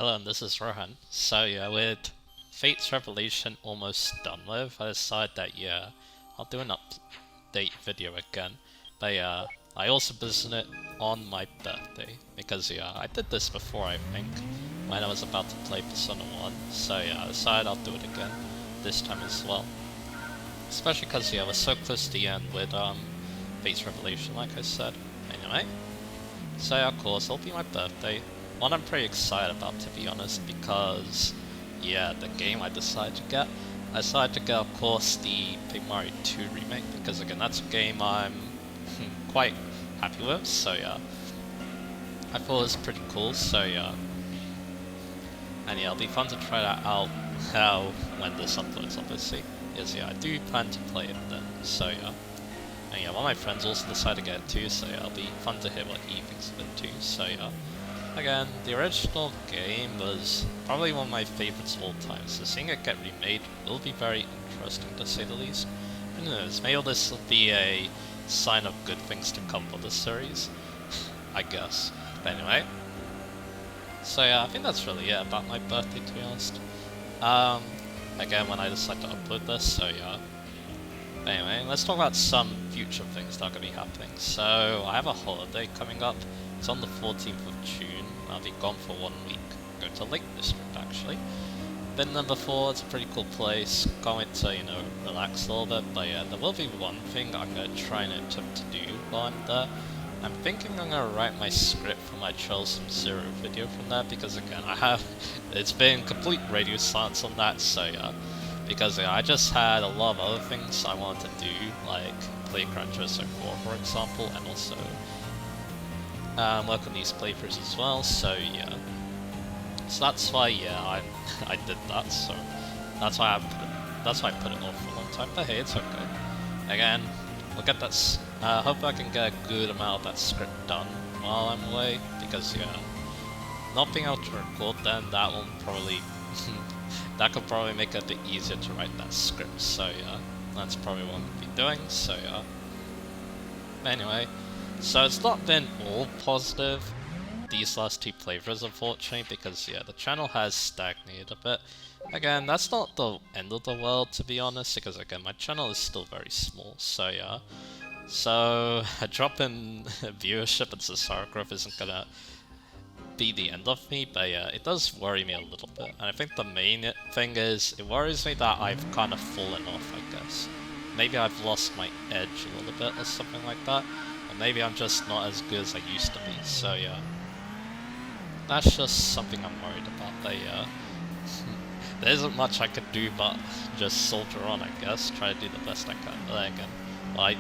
Hello, and this is Rohan. So yeah, with Fate's Revelation almost done with, I decided that I'll do an update video again. But I also visited it on my birthday, because I did this before I think, when I was about to play Persona 1. So I decided I'll do it again, this time as well. Especially because we're so close to the end with Fate's Revelation, like I said. Anyway, so of course, it'll be my birthday. One I'm pretty excited about, to be honest, because the game I decided to get, of course, the Paper Mario 2 remake, because again, that's a game I'm quite happy with, so I thought it was pretty cool, so and it'll be fun to try that out when this uploads, obviously, because I do plan to play it then, so and one of my friends also decided to get it too, so it'll be fun to hear what he thinks of it too, so again, the original game was probably one of my favorites of all time, so seeing it get remade will be very interesting to say the least. Who knows, maybe this will be a sign of good things to come for the series, I guess. But anyway, so I think that's really it about my birthday, to be honest. Again, when I decide to upload this, so anyway, let's talk about some future things that are going to be happening. So, I have a holiday coming up. It's on the 14th of June. I'll be gone for 1 week. Go to Lake District, actually. Been there before, it's a pretty cool place. Going to, relax a little bit. But there will be one thing I'm going to try and attempt to do while I'm there. I'm thinking I'm going to write my script for my Trails from Zero video from there, because again, it's been complete radio silence on that, so because I just had a lot of other things I wanted to do, like play Gran Turismo 4 for example, and also work on these playthroughs as well, so so that's why I did that, so that's why I put it off for a long time, but hey, it's okay. Again, we'll get that, hope I can get a good amount of that script done while I'm away, because not being able to record then, that will probably that could probably make it a bit easier to write that script, so that's probably what I'm going to be doing, so anyway, so it's not been all positive these last two playthroughs, unfortunately, because the channel has stagnated a bit. Again, that's not the end of the world, to be honest, because again, my channel is still very small, so so a drop in viewership and subscriber growth isn't gonna be the end of me, but it does worry me a little bit. And I think the main thing is, it worries me that I've kind of fallen off, I guess. Maybe I've lost my edge a little bit or something like that, or maybe I'm just not as good as I used to be, so that's just something I'm worried about, but there isn't much I could do but just soldier on, I guess, try to do the best I can. But again,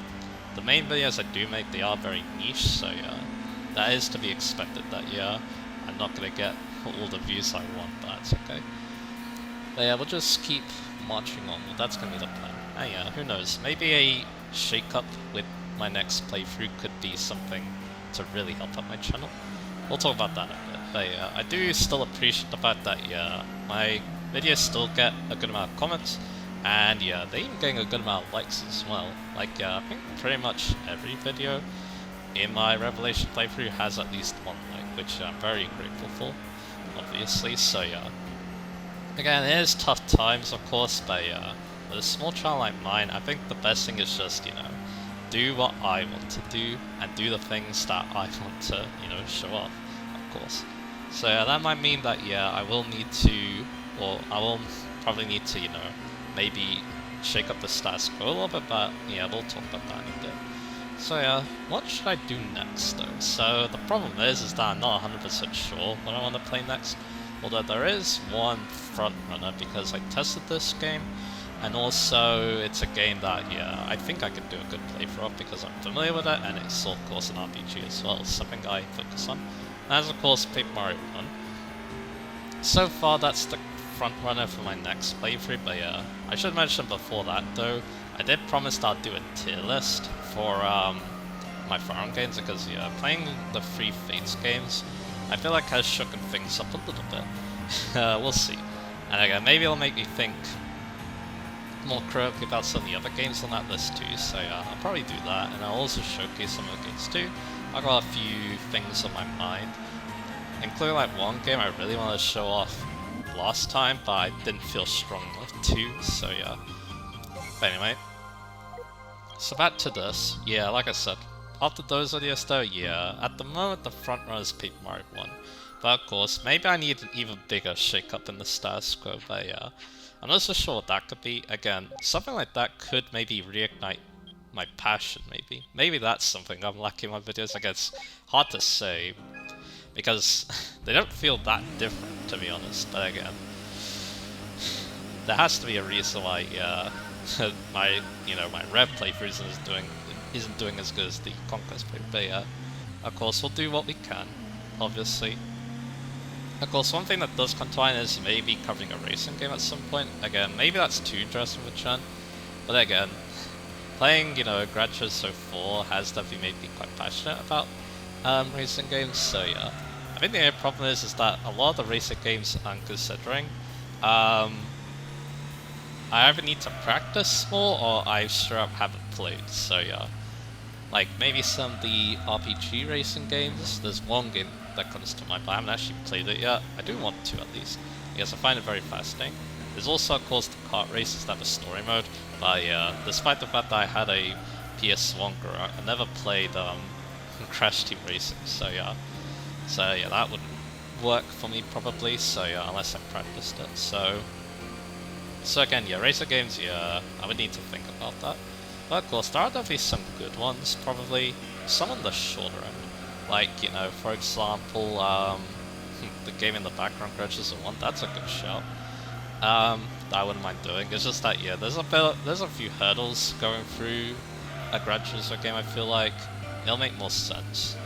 the main videos I do make, they are very niche, so that is to be expected, that I'm not gonna get all the views I want, but that's okay. But we'll just keep marching on, that's gonna be the plan. And who knows, maybe a shake-up with my next playthrough could be something to really help out my channel. We'll talk about that in a bit, but I do still appreciate the fact that my videos still get a good amount of comments, and they're even getting a good amount of likes as well. Like I think pretty much every video in my Revelation playthrough has at least one like, which I'm very grateful for, obviously, so again, it is tough times, of course, but with a small channel like mine, I think the best thing is just, do what I want to do, and do the things that I want to, show off, of course. So that might mean that, I will need to, or I will probably need to, maybe shake up the status quo a little bit, but we'll talk about that in a bit. So what should I do next though? So the problem is that I'm not 100% sure what I want to play next, although there is one front runner because I tested this game, and also it's a game that I think I can do a good playthrough of because I'm familiar with it, and it's of course an RPG as well, something I focus on. As of course Paper Mario 1. So far that's the front runner for my next playthrough, but I should mention before that though, I did promise that I'd do a tier list for my Fire Emblem games, because playing the three Fates games, I feel like has shooken things up a little bit. We'll see. And again, maybe it'll make me think more critically about some of the other games on that list too, so I'll probably do that, and I'll also showcase some of the games too. I've got a few things on my mind, including like one game I really wanted to show off last time, but I didn't feel strong enough to, so yeah. But anyway, so back to this. Yeah, like I said, after those videos though, yeah, at the moment the front runner is Paper Mario 1. But of course, maybe I need an even bigger shake-up in the status quo, but yeah. I'm not so sure what that could be. Again, something like that could maybe reignite my passion, maybe. Maybe that's something I'm lacking in my videos. I guess hard to say, because they don't feel that different, to be honest. But again, there has to be a reason why my my Rev playthrough isn't doing as good as the Conquest playthrough. But yeah, of course we'll do what we can, obviously. Of course, one thing that does come to mind is maybe covering a racing game at some point. Again, maybe that's too interesting for Chen, but again, playing, Gran Turismo 4 has definitely made me quite passionate about racing games, so yeah. I think the only problem is that a lot of the racing games I'm considering, I either need to practice more or I straight up haven't played, so yeah. Like, maybe some of the RPG racing games, there's one game that comes to mind, but I haven't actually played it yet. I do want to, at least, because I find it very fascinating. There's also, of course, the kart races that have a story mode, but yeah, despite the fact that I had a PS1 growing up, I never played Crash Team Racing, so yeah. So yeah, that wouldn't work for me probably, so yeah, unless I practiced it, so again, yeah, racer games, yeah, I would need to think about that. But of course, there are definitely some good ones, probably some on the shorter end. Like, for example, the game in the background, Gran Turismo 1, that's a good shout. That I wouldn't mind doing. It's just that, yeah, there's a few hurdles going through a Gran Turismo game, I feel like. It'll make more sense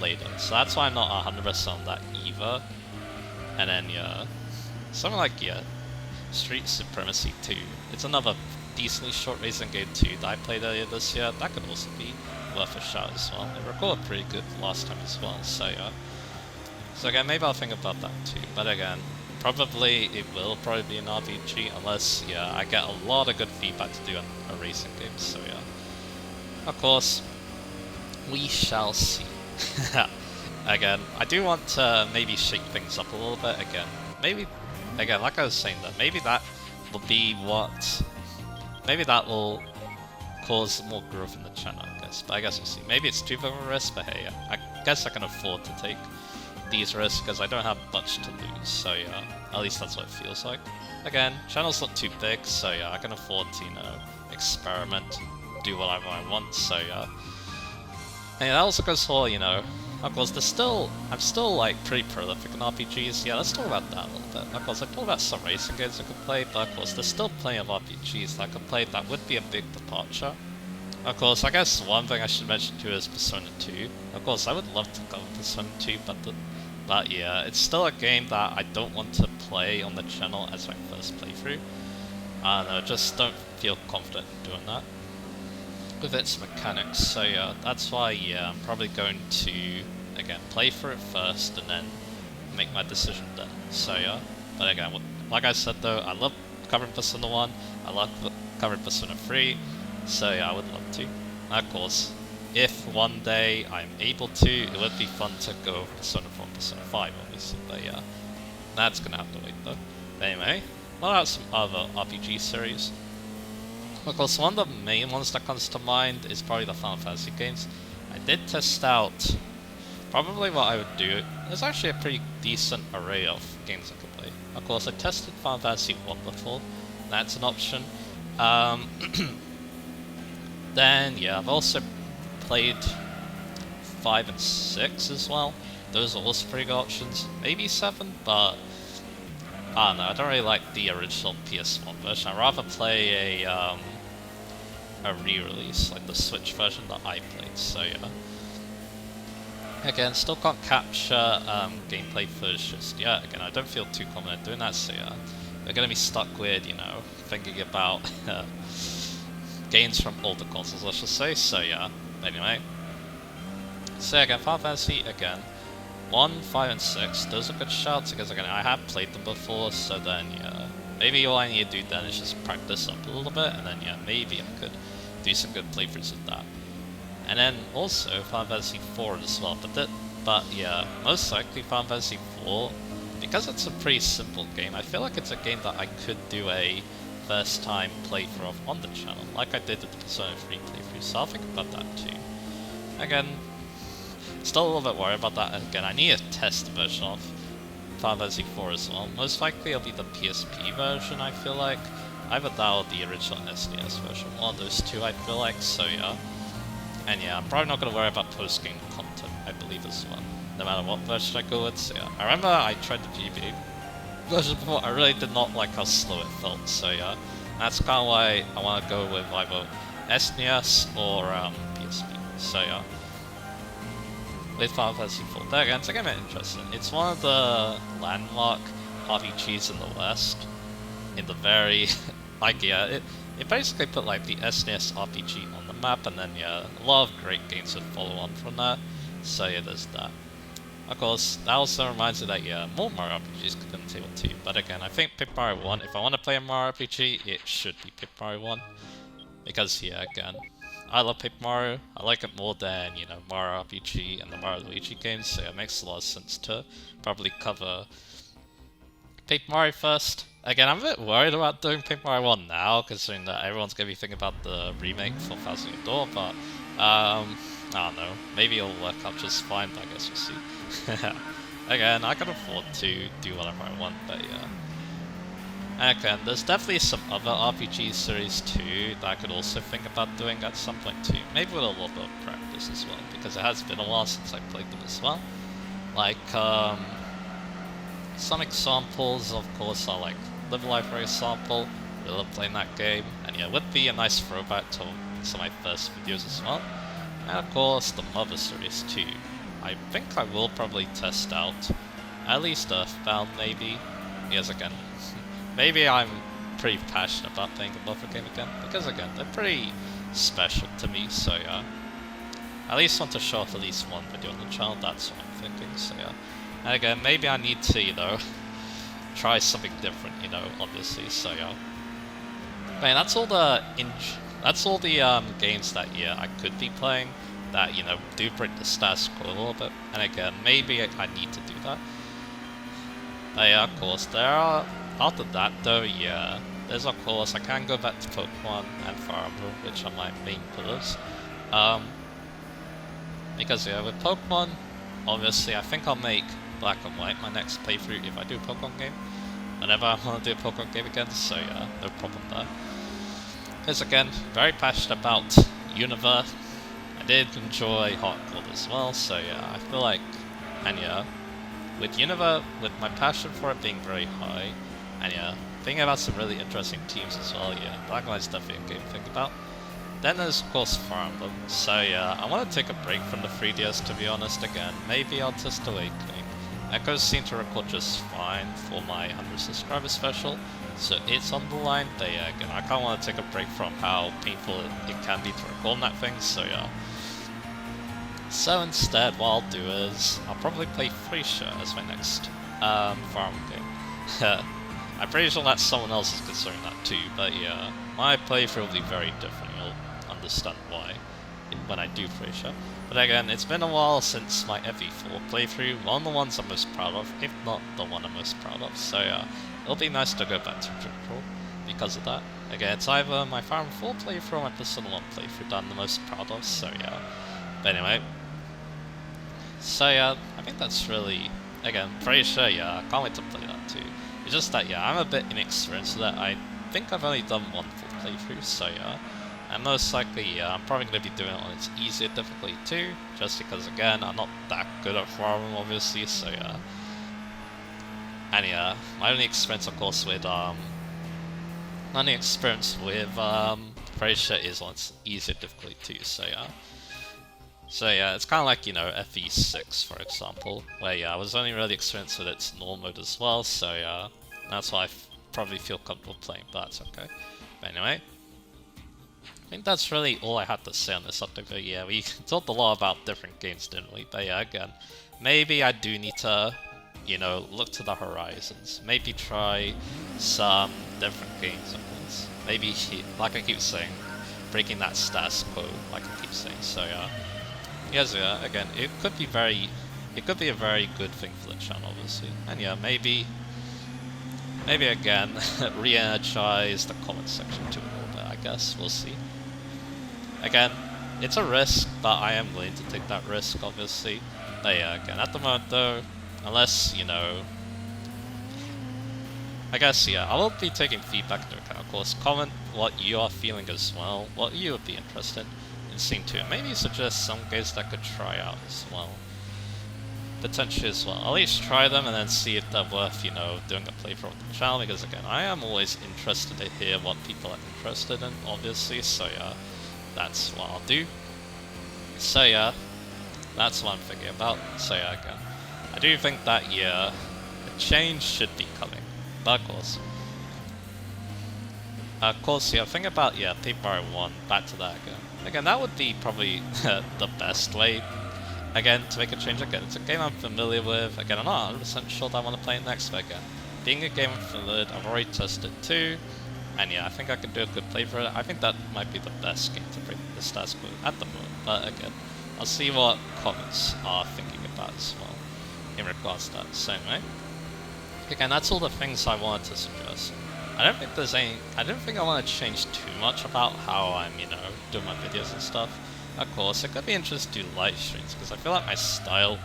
later. So that's why I'm not 100% on that either. And then, yeah, something like, yeah, Street Supremacy 2. It's another decently short racing game too that I played earlier this year. That could also be worth a shot as well. It recorded pretty good last time as well, so yeah. So again, maybe I'll think about that too. But again, it will probably be an RPG unless, yeah, I get a lot of good feedback to do on a racing game, so yeah. Of course, we shall see. Again, I do want to maybe shake things up a little bit again. Again, like I was saying that, maybe that will be maybe that will cause more growth in the channel, I guess. But I guess we'll see. Maybe it's too big of a risk, but hey, I guess I can afford to take these risks because I don't have much to lose. So yeah, at least that's what it feels like. Again, channel's not too big, so yeah, I can afford to, experiment, do whatever I want, so yeah. And yeah, that also goes for, of course, I'm still like pretty prolific in RPGs. Yeah, let's talk about that a little bit. Of course, I talked about some racing games I could play, but of course, there's still plenty of RPGs that I could play that would be a big departure. Of course, I guess one thing I should mention too is Persona 2. Of course, I would love to cover Persona 2, but yeah, it's still a game that I don't want to play on the channel as my first playthrough. I don't know, just don't feel confident in doing that with its mechanics, so yeah, that's why, yeah, I'm probably going to, again, play for it first and then make my decision then, so yeah. But again, like I said though, I love covering Persona 1, I love covering Persona 3, so yeah, I would love to. And of course, if one day I'm able to, it would be fun to go Persona 4 and Persona 5, obviously, but yeah, that's gonna have to wait though. But anyway, what about some other RPG series? Of course, one of the main ones that comes to mind is probably the Final Fantasy games. I did test out probably what I would do. There's actually a pretty decent array of games I could play. Of course, I tested Final Fantasy 1 before. That's an option. Then, yeah, I've also played 5 and 6 as well. Those are also pretty good options. Maybe 7, but I don't know, I don't really like the original PS1 version. I'd rather play a re-release, like the Switch version that I played, so yeah. Again, still can't capture gameplay footage just yet. Again, I don't feel too confident doing that, so yeah. We're gonna be stuck with, thinking about games from older consoles, let's just say, so yeah. Anyway. So again, Final Fantasy, again. 1, 5, and 6, those are good shouts, because again, I have played them before, so then, yeah, maybe all I need to do then is just practice up a little bit, and then, yeah, maybe I could do some good playthroughs with that. And then, also, Final Fantasy 4 as well, but But yeah, most likely Final Fantasy IV, because it's a pretty simple game, I feel like it's a game that I could do a first time playthrough of on the channel, like I did with the Persona 3 playthrough, so I'll think about that too. Again, still a little bit worried about that. Again, I need a test version of Final Fantasy IV as well. Most likely it'll be the PSP version, I feel like. Either that or the original SNES version. One of those two, I feel like, so yeah. And yeah, I'm probably not going to worry about post-game content, I believe, as well. No matter what version I go with, so yeah. I remember I tried the GBA version before, I really did not like how slow it felt, so yeah. That's kind of why I want to go with either SNES or PSP, so yeah. With Final Fantasy IV. There again, it's a game of interesting. It's one of the landmark RPGs in the West. In the very... like, yeah, it basically put, like, the SNES RPG on the map, and then, yeah, a lot of great games would follow on from that. So, yeah, there's that. Of course, that also reminds me that, yeah, more Mario RPGs could come to table too. But again, I think Paper Mario 1, if I want to play a Mario RPG, it should be Paper Mario 1. Because, yeah, again, I love Paper Mario. I like it more than, you know, Mario RPG and the Mario Luigi games, so it makes a lot of sense to probably cover Paper Mario first. Again, I'm a bit worried about doing Paper Mario 1 now, considering that everyone's going to be thinking about the remake for Thousand Year Door, but, I don't know. Maybe it'll work out just fine, but I guess we'll see. Again, I can afford to do whatever I want, but yeah. Again, there's definitely some other RPG series too that I could also think about doing at some point too. Maybe with a little bit of practice as well, because it has been a while since I played them as well. Like, some examples, of course, are like Live Life, for example. I love playing that game, and yeah, it would be a nice throwback to some of my first videos as well. And of course, the Mother series too. I think I will probably test out at least Earthbound, maybe. Yes, again, maybe I'm pretty passionate about playing the Mother game again, because again, they're pretty special to me, so yeah. I at least want to show off at least one video on the channel, that's what I'm thinking, so yeah. And again, maybe I need to, you know, try something different, you know, obviously, so yeah. Man, that's all the games that, yeah, I could be playing that, you know, do break the status quo a little bit. And again, maybe I need to do that. But yeah, of course, there are, after that though, yeah, there's of course, I can go back to Pokemon and Fire Emblem, which are my main pillars. Because yeah, with Pokemon, obviously, I think I'll make Black and White my next playthrough if I do a Pokemon game. Whenever I want to do a Pokemon game again, so yeah, no problem there. Because again, very passionate about Unova. I did enjoy Heart Gold as well, so yeah, I feel like, and yeah, with Unova, with my passion for it being very high, and yeah, thinking about some really interesting teams as well, yeah, Black and White's definitely a game to think about. Then there's of course Fire Emblem, so yeah, I want to take a break from the 3DS to be honest again, maybe I'll test Awakening. Echoes seem to record just fine for my 100 subscriber special, so it's on the line, but yeah, again, I kinda want to take a break from how painful it can be to record that thing, so yeah. So instead, what I'll do is, I'll probably play Thracia as my next Fire Emblem game. I'm pretty sure that someone else is considering that too, but yeah, my playthrough will be very different, you'll understand why when I do Thracia. But again, it's been a while since my FE4 playthrough, one of the ones I'm most proud of, if not the one I'm most proud of, so yeah, it'll be nice to go back to Control because of that. Again, it's either my Fire Emblem 4 playthrough or my Persona 1 playthrough that I'm the most proud of, so yeah. But anyway, so yeah, I think that's really, again, Thracia, yeah, I can't wait to play that too. It's just that, yeah, I'm a bit inexperienced with that. I think I've only done one full playthrough, so yeah. And most likely, yeah, I'm probably going to be doing it on its easier difficulty too, just because, again, I'm not that good at Fire Emblem, obviously, so yeah. And yeah, my only experience, of course, with, Thracia is on its easier difficulty too, so yeah. So yeah, it's kind of like, you know, FE6, for example, where yeah, I was only really experienced with its normal mode as well, so yeah, that's why I probably feel comfortable playing, but that's okay. But anyway, I think that's really all I had to say on this update video. Yeah, we talked a lot about different games, didn't we? But yeah, again, maybe I do need to, you know, look to the horizons. Maybe try some different games, of course. Maybe, like I keep saying, breaking that status quo, like I keep saying, so yeah. Yes, yeah, again, it could be very it could be a very good thing for the channel, obviously. And yeah, maybe again, re-energize the comment section too a little bit, I guess. We'll see. Again, it's a risk, but I am willing to take that risk, obviously. But yeah, again, at the moment though, unless, you know... I guess, yeah, I will be taking feedback into account, of course. Comment what you are feeling as well, what you would be interested in seeing too. Maybe suggest some games that I could try out as well. Potentially as well. I'll at least try them and then see if they're worth, you know, doing a playthrough of the channel, because again, I am always interested to hear what people are interested in, obviously, so yeah, that's what I'll do. So yeah, that's what I'm thinking about. So yeah, again, I do think that, yeah, a change should be coming. But of course, yeah, think about, yeah, Paper Mario 1, back to that again. Again, that would be probably the best way, again, to make a change. Again, it's a game I'm familiar with. Again, I'm not 100% sure that I want to play it next, but again, being a game I'm familiar with, I've already tested it too, and yeah, I think I can do a good play for it. I think that might be the best game to bring the status quo at the moment, but again, I'll see what comments are thinking about as well, in regards to that. So anyway, again, that's all the things I wanted to suggest. I don't think I want to change too much about how I'm, you know, doing my videos and stuff. Of course, it could be interesting to do live streams, because I feel like my style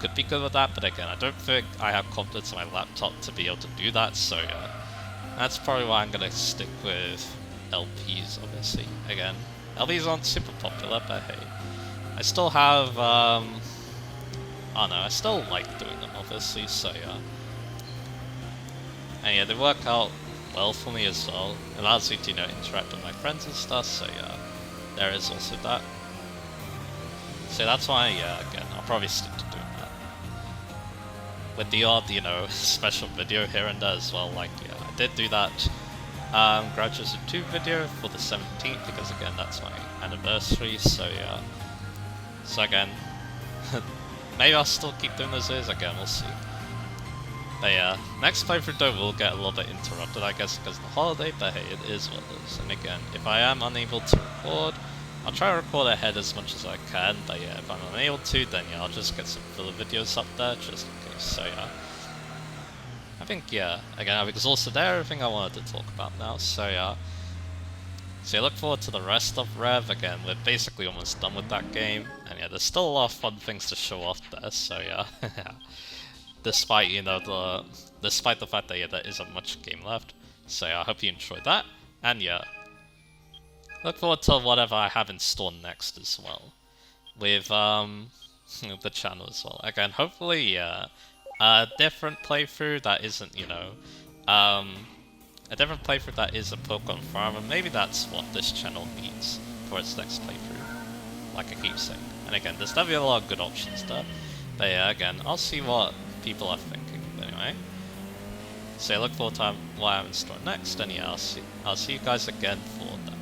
could be good with that, but again, I don't think I have confidence in my laptop to be able to do that, so yeah. That's probably why I'm going to stick with LPs, obviously. Again, LPs aren't super popular, but hey. I still have, I don't know, I still like doing them, obviously, so yeah. And yeah, they work out well for me as well. It allows me to, you know, interact with my friends and stuff, so yeah, there is also that. So that's why, yeah, again, I'll probably stick to doing that. With the odd, you know, special video here and there as well, like, yeah, I did do that Graduation 2 video for the 17th, because again, that's my anniversary, so yeah. So again, maybe I'll still keep doing those videos, again, we'll see. But yeah, next playthrough though will get a little bit interrupted, I guess, because of the holiday, but hey, it is what it is. And again, if I am unable to record, I'll try to record ahead as much as I can, but yeah, if I'm unable to, then yeah, I'll just get some filler videos up there, just in case, so yeah. I think, yeah, again, I've exhausted everything I wanted to talk about now, so yeah. So I look forward to the rest of Rev. Again, we're basically almost done with that game, and yeah, there's still a lot of fun things to show off there, so yeah. Despite, you know, despite the fact that, yeah, there isn't much game left. So yeah, I hope you enjoyed that, and yeah, look forward to whatever I have in store next as well, with the channel as well. Again, hopefully, yeah, a different playthrough that isn't, you know, a different playthrough that is a Pokemon Farm, and maybe that's what this channel needs for its next playthrough, like I keep saying. And again, there's definitely a lot of good options there, but yeah, again, I'll see what people are thinking. But anyway, so I look forward to what I have in store next, and yeah, I'll see you guys again for that.